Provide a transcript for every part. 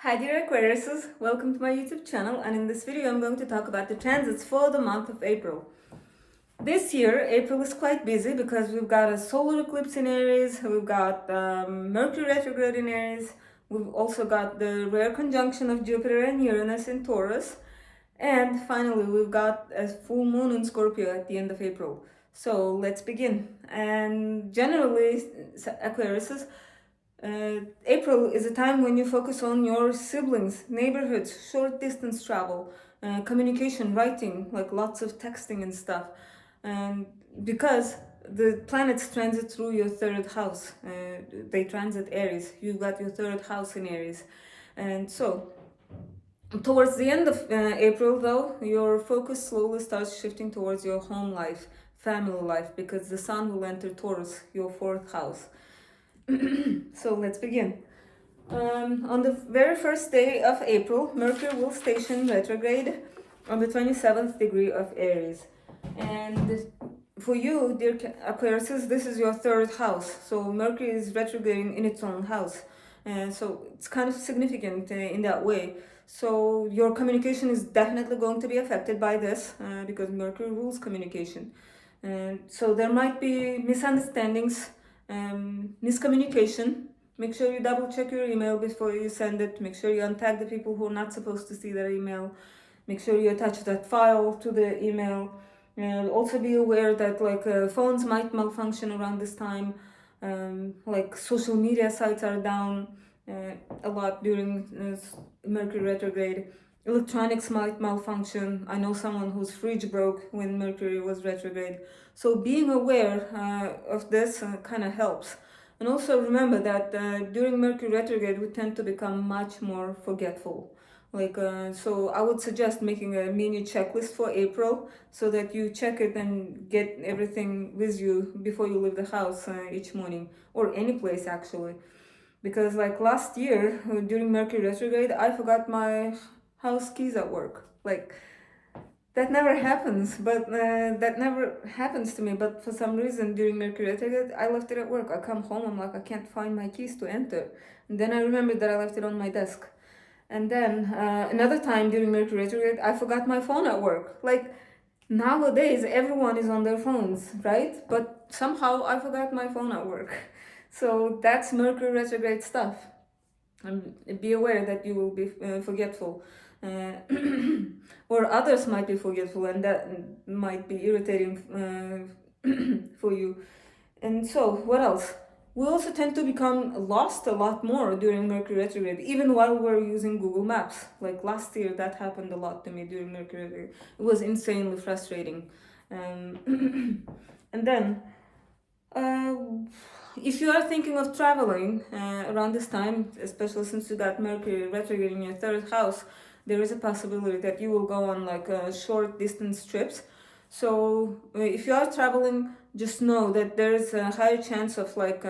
Hi dear Aquariuses, welcome to my YouTube channel, and in this video I'm going to talk about the transits for the month of April. This year, April is quite busy because we've got a solar eclipse in Aries, we've got Mercury retrograde in Aries, we've also got the rare conjunction of Jupiter and Uranus in Taurus, and finally we've got a full moon in Scorpio at the end of April. So let's begin. And generally, Aquariuses, April is a time when you focus on your siblings, neighborhoods, short distance travel, communication, writing, like lots of texting and stuff. And because the planets transit through your third house, they transit Aries. You've got your third house in Aries. And so, towards the end of April, though, your focus slowly starts shifting towards your home life, family life, because the sun will enter Taurus, your fourth house. So let's begin. On the very first day of April, Mercury will station retrograde on the 27th degree of Aries. And for you, dear Aquarius, this is your third house. So Mercury is retrograding in its own house. So it's kind of significant in that way. So your communication is definitely going to be affected by this because Mercury rules communication. And so there might be misunderstandings, miscommunication. Make sure you double check your email before you send it. Make sure you untag the people who are not supposed to see that email. Make sure you attach that file to the email. And also be aware that phones might malfunction around this time. Like social media sites are down a lot during Mercury retrograde. Electronics might malfunction. I know someone whose fridge broke when Mercury was retrograde. So being aware of this kind of helps. And also remember that during Mercury retrograde, we tend to become much more forgetful. So I would suggest making a mini checklist for April so that you check it and get everything with you before you leave the house each morning, or any place actually. Because like last year during Mercury retrograde, I forgot my house keys at work. That never happens, but that never happens to me. But for some reason during Mercury retrograde, I left it at work. I come home, I'm like, I can't find my keys to enter. And then I remembered that I left it on my desk. And then another time during Mercury retrograde, I forgot my phone at work. Like nowadays, everyone is on their phones, right? But somehow I forgot my phone at work. So that's Mercury retrograde stuff. And be aware that you will be forgetful. Or others might be forgetful, and that might be irritating for you. And so, what else? We also tend to become lost a lot more during Mercury retrograde, even while we're using Google Maps. Like last year, that happened a lot to me during Mercury retrograde. It was insanely frustrating. And then, if you are thinking of traveling around this time, especially since you got Mercury retrograde in your third house, there is a possibility that you will go on short distance trips. So if you are traveling, just know that there is a higher chance of flight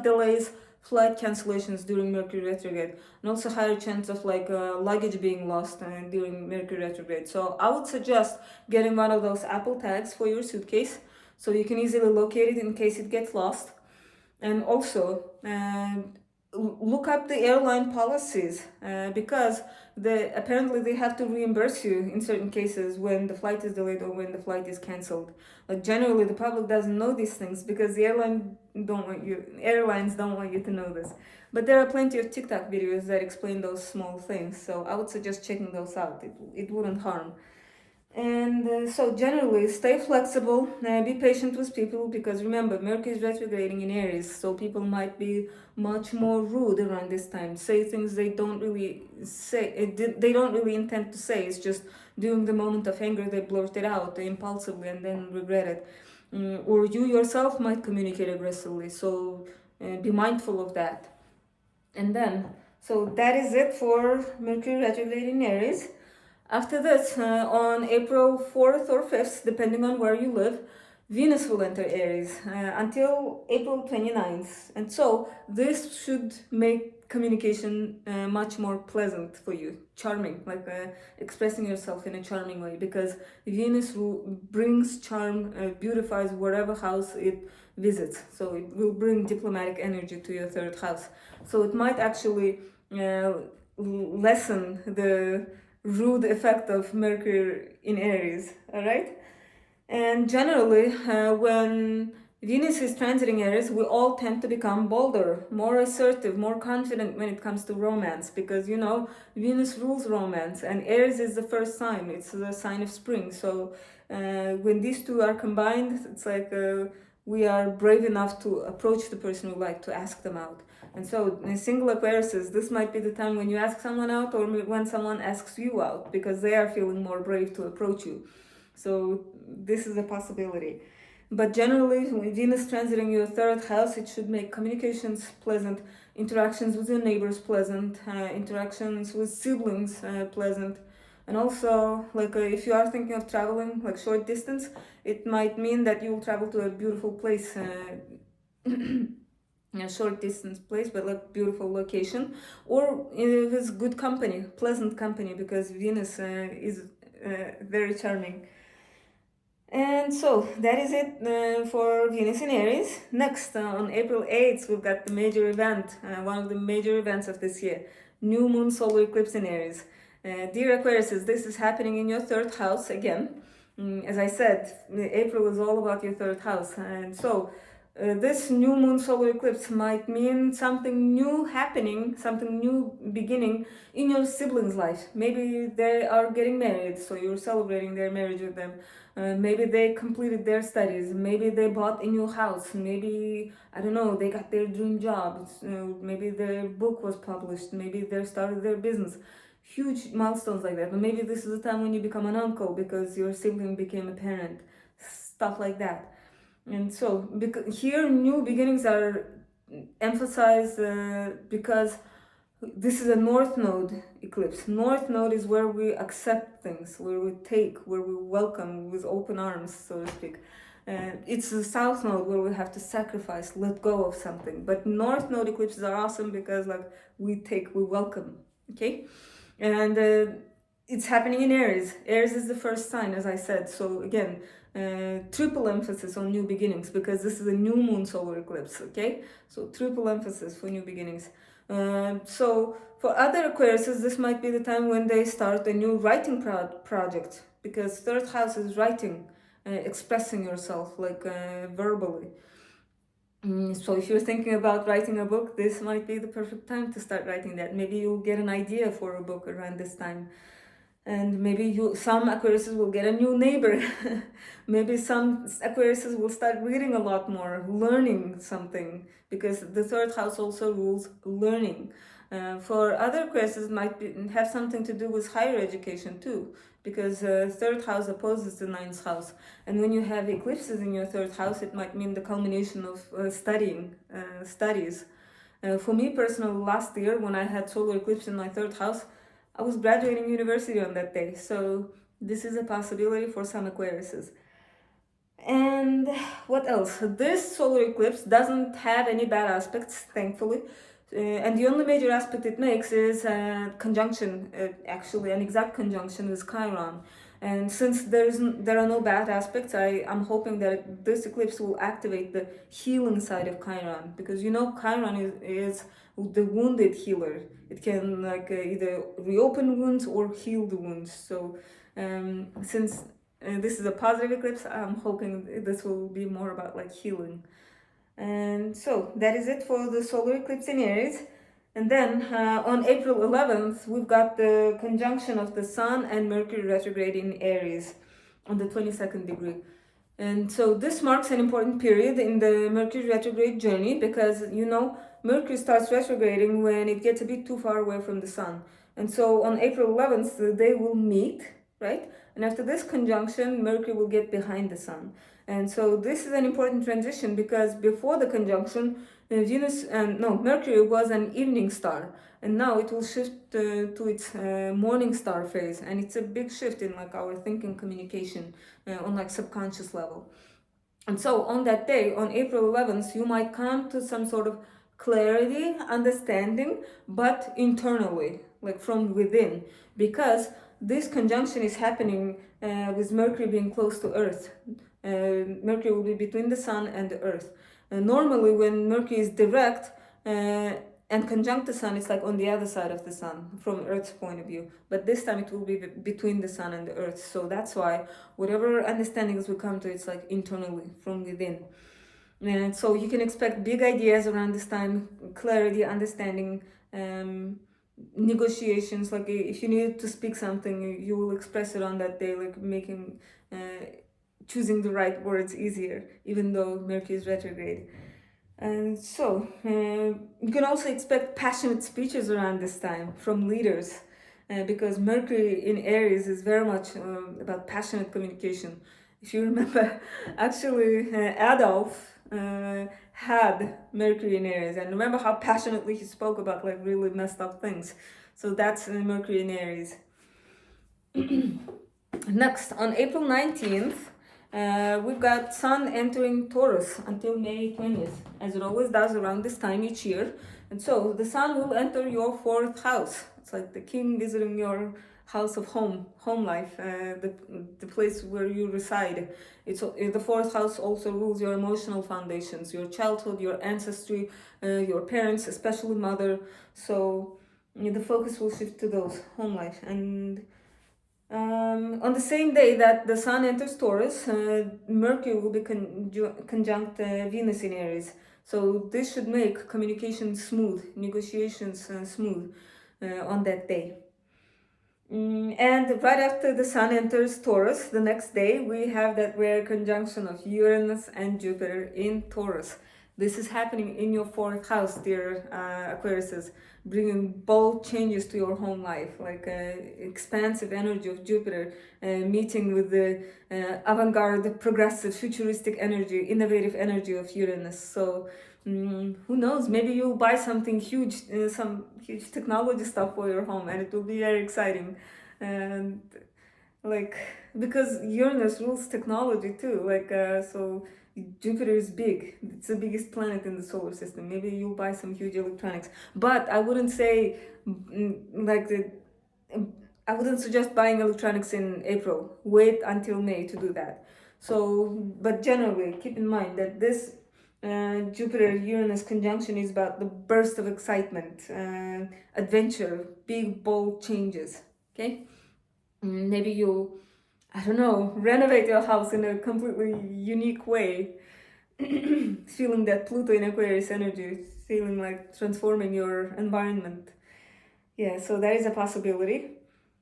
delays, flight cancellations during Mercury retrograde, and also higher chance of luggage being lost during Mercury retrograde. So I would suggest getting one of those Apple tags for your suitcase so you can easily locate it in case it gets lost. And also look up the airline policies because apparently they have to reimburse you in certain cases when the flight is delayed or when the flight is cancelled. Like generally the public doesn't know these things because the airlines don't want you to know this. But there are plenty of TikTok videos that explain those small things, so I would suggest checking those out. It wouldn't harm. And so generally stay flexible, be patient with people, because remember Mercury is retrograding in Aries, so people might be much more rude around this time, say things they don't really intend to say. It's just during the moment of anger they blurt it out impulsively and then regret it. Or you yourself might communicate aggressively, so be mindful of that. And then, so that is it for Mercury retrograde in Aries. After this, on April 4th or 5th, depending on where you live, Venus will enter Aries until April 29th. And so this should make communication much more pleasant for you, charming, expressing yourself in a charming way, because Venus brings charm, beautifies whatever house it visits. So it will bring diplomatic energy to your third house. So it might actually lessen the rude effect of Mercury in Aries, all right? And generally, when Venus is transiting Aries, we all tend to become bolder, more assertive, more confident when it comes to romance, because Venus rules romance, and Aries is the first sign. It's the sign of spring. So when these two are combined, it's like we are brave enough to approach the person we like, to ask them out. And so in single Aquariuses, this might be the time when you ask someone out, or when someone asks you out, because they are feeling more brave to approach you. So this is a possibility. But generally, when Venus transiting your third house, it should make communications pleasant, interactions with your neighbors pleasant, interactions with siblings pleasant. And also, like if you are thinking of traveling, like short distance, it might mean that you will travel to a beautiful place, a short distance place, but like beautiful location, or if it's good company, pleasant company, because Venus is very charming. And so that is it for Venus in Aries. Next, on April 8th, we've got the major event, one of the major events of this year, new moon solar eclipse in Aries. Dear Aquarius, this is happening in your third house again. As I said, April is all about your third house. And so this new moon solar eclipse might mean something new happening, something new beginning in your siblings' life. Maybe they are getting married, so you're celebrating their marriage with them. Maybe they completed their studies. Maybe they bought a new house. Maybe, I don't know, they got their dream job. Maybe their book was published. Maybe they started their business. Huge milestones like that. But maybe this is the time when you become an uncle because your sibling became a parent. Stuff like that. And so here new beginnings are emphasized because this is a North Node eclipse. North Node is where we accept things, where we take, where we welcome with open arms, so to speak. It's the South Node where we have to sacrifice, let go of something. But North Node eclipses are awesome because like we take, we welcome, okay? And it's happening in Aries. Aries is the first sign, as I said. So again, triple emphasis on new beginnings because this is a new moon solar eclipse, okay? So triple emphasis for new beginnings. So for other Aquariuses, this might be the time when they start a new writing project because third house is writing, expressing yourself like verbally. So if you're thinking about writing a book, this might be the perfect time to start writing that. Maybe you'll get an idea for a book around this time. And maybe some Aquariuses will get a new neighbor. Maybe some Aquariuses will start reading a lot more, learning something, because the third house also rules learning. For other Aquariuses, it might have something to do with higher education too, because third house opposes the ninth house. And when you have eclipses in your third house, it might mean the culmination of studies. For me personally, last year when I had solar eclipse in my third house, I was graduating university on that day, so this is a possibility for some Aquariuses. And what else? This solar eclipse doesn't have any bad aspects, thankfully. And the only major aspect it makes is a conjunction, actually an exact conjunction with Chiron. And since there are no bad aspects, I'm hoping that this eclipse will activate the healing side of Chiron, because Chiron is the wounded healer. It can either reopen wounds or heal the wounds. So since this is a positive eclipse, I'm hoping this will be more about like healing. And so that is it for the solar eclipse in Aries. And then on April 11th, we've got the conjunction of the Sun and Mercury retrograde in Aries on the 22nd degree. And so this marks an important period in the Mercury retrograde journey because, Mercury starts retrograding when it gets a bit too far away from the Sun. And so on April 11th, they will meet, right? And after this conjunction, Mercury will get behind the Sun. And so this is an important transition because before the conjunction, Mercury was an evening star, and now it will shift to its morning star phase, and it's a big shift in like our thinking, communication on like subconscious level. And so on that day, on April 11th, you might come to some sort of clarity, understanding, but internally, like from within, because this conjunction is happening with Mercury being close to Earth. Mercury will be between the Sun and the Earth. Normally, when Mercury is direct, and conjunct the sun, it's like on the other side of the sun from Earth's point of view. But this time it will be between the sun and the Earth. So that's why whatever understandings we come to, it's like internally from within. And so you can expect big ideas around this time, clarity, understanding, negotiations. Like if you need to speak something, you will express it on that day, like making, choosing the right words easier, even though Mercury is retrograde. And so you can also expect passionate speeches around this time from leaders, because Mercury in Aries is very much about passionate communication. If you remember, actually, Adolf had Mercury in Aries, and remember how passionately he spoke about like really messed up things. So that's Mercury in Aries. Next, on April 19th, we've got Sun entering Taurus until May 20th, as it always does around this time each year. And so the Sun will enter your 4th house. It's like the king visiting your house of home life, the place where you reside. It's the 4th house also rules your emotional foundations, your childhood, your ancestry, your parents, especially mother. So the focus will shift to those home life. And on the same day that the Sun enters Taurus, Mercury will be conjunct Venus in Aries. So this should make communication smooth, negotiations smooth on that day. And right after the Sun enters Taurus, the next day, we have that rare conjunction of Uranus and Jupiter in Taurus. This is happening in your 4th house, dear Aquariuses, bringing bold changes to your home life, like expansive energy of Jupiter, meeting with the avant-garde, progressive, futuristic energy, innovative energy of Uranus. So who knows, maybe you'll buy something huge, some huge technology stuff for your home, and it will be very exciting. And like, because Uranus rules technology too, like so Jupiter is big. It's the biggest planet in the solar system. Maybe you'll buy some huge electronics, but I wouldn't say I wouldn't suggest buying electronics in April. Wait until May to do that. So, but generally, keep in mind that this Jupiter-Uranus conjunction is about the burst of excitement, adventure, big, bold changes. Okay, maybe you'll, I don't know, renovate your house in a completely unique way, feeling that Pluto in Aquarius energy, feeling like transforming your environment. Yeah, so that is a possibility.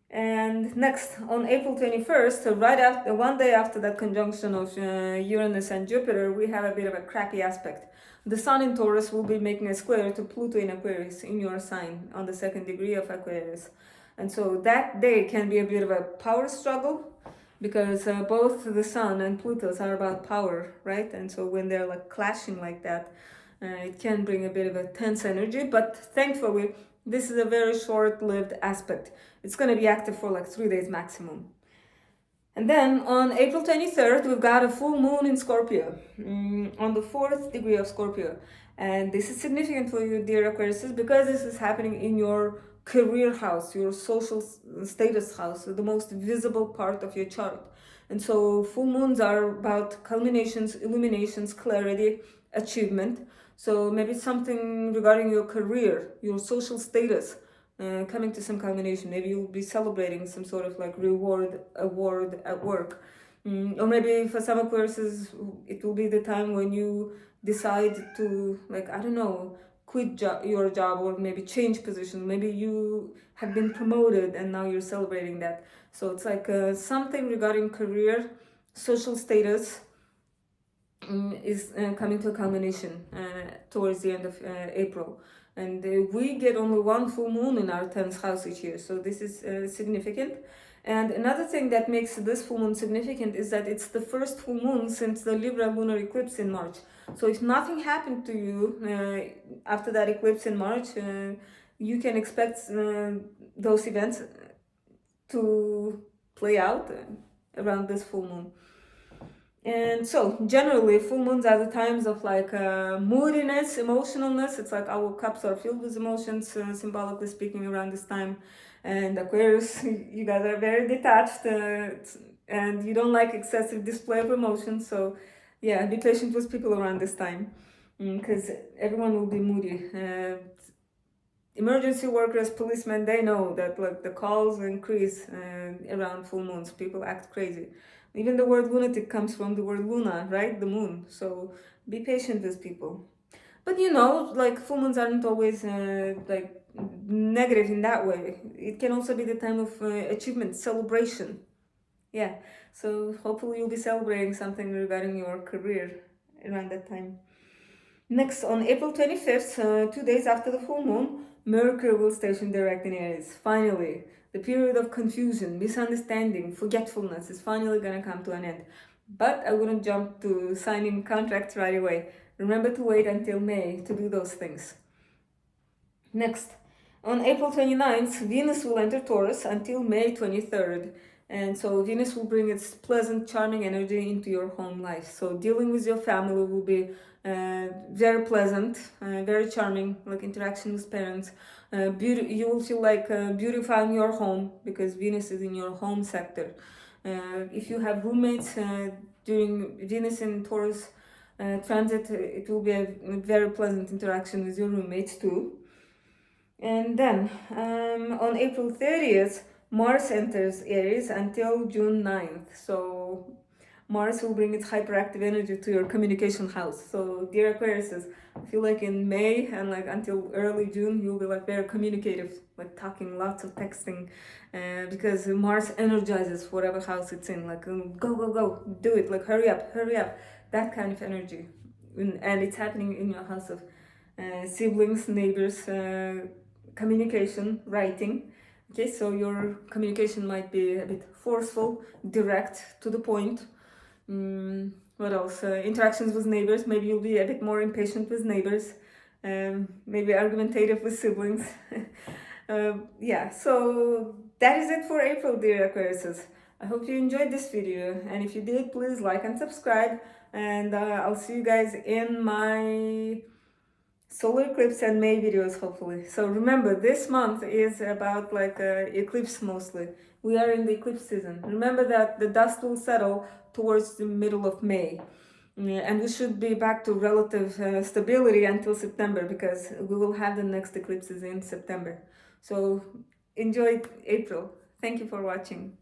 And next, on April 21st, so right after, one day after that conjunction of Uranus and Jupiter, we have a bit of a crappy aspect. The Sun in Taurus will be making a square to Pluto in Aquarius in your sign on the 2nd degree of Aquarius. And so that day can be a bit of a power struggle, because both the Sun and Pluto are about power, right? And so when they're like clashing like that, it can bring a bit of a tense energy, but thankfully, this is a very short-lived aspect. It's going to be active for like 3 days maximum. And then on April 23rd, we've got a full moon in Scorpio, on the 4th degree of Scorpio. And this is significant for you, dear Aquarius, because this is happening in your career house, your social status house, the most visible part of your chart. And so full moons are about culminations, illuminations, clarity, achievement. So maybe something regarding your career, your social status, coming to some culmination. Maybe you'll be celebrating some sort of like reward, award at work. Or maybe for some Aquariuses, it will be the time when you decide to, like, I don't know, quit your job, or maybe change position. Maybe you have been promoted and now you're celebrating that. So it's like something regarding career, social status, is coming to a culmination towards the end of April. And we get only one full moon in our 10th house each year, so this is significant. And another thing that makes this full moon significant is that it's the first full moon since the Libra lunar eclipse in March. So if nothing happened to you after that eclipse in March, you can expect those events to play out around this full moon. And so generally full moons are the times of like moodiness, emotionalness. It's like our cups are filled with emotions, symbolically speaking, around this time. And Aquarius, you guys are very detached and you don't like excessive display of emotions. So yeah, be patient with people around this time, because everyone will be moody. emergency workers, policemen, they know that like the calls increase around full moons. People act crazy. Even the word lunatic comes from the word luna, right? The moon. So be patient with people. But you know, like full moons aren't always like negative in that way. It can also be the time of achievement, celebration. Yeah. So hopefully you'll be celebrating something regarding your career around that time. Next, on April 25th, 2 days after the full moon, Mercury will station direct in Aries. Finally, the period of confusion, misunderstanding, forgetfulness is finally gonna come to an end. But I wouldn't jump to signing contracts right away. Remember to wait until May to do those things. Next, on April 29th, Venus will enter Taurus until May 23rd. And so Venus will bring its pleasant, charming energy into your home life. So dealing with your family will be very pleasant, very charming, like interaction with parents. You will feel like beautifying your home because Venus is in your home sector. If you have roommates during Venus in Taurus transit, it will be a very pleasant interaction with your roommates too. And then on April 30th, Mars enters Aries until June 9th. So Mars will bring its hyperactive energy to your communication house. So dear Aquariuses, I feel like in May and like until early June, you'll be like very communicative, like talking, lots of texting, because Mars energizes whatever house it's in. Like go, go, go, do it, like hurry up, that kind of energy. And it's happening in your house of siblings, neighbors, communication, writing. Okay, so your communication might be a bit forceful, direct, to the point. What else? Interactions with neighbors. Maybe you'll be a bit more impatient with neighbors. Maybe argumentative with siblings. Yeah, so that is it for April, dear Aquariuses. I hope you enjoyed this video, and if you did, please like and subscribe, and I'll see you guys in my solar eclipse and May videos, hopefully. So remember, this month is about like eclipse mostly. We are in the eclipse season. Remember that the dust will settle towards the middle of May. And we should be back to relative stability until September, because we will have the next eclipses in September. So enjoy April. Thank you for watching.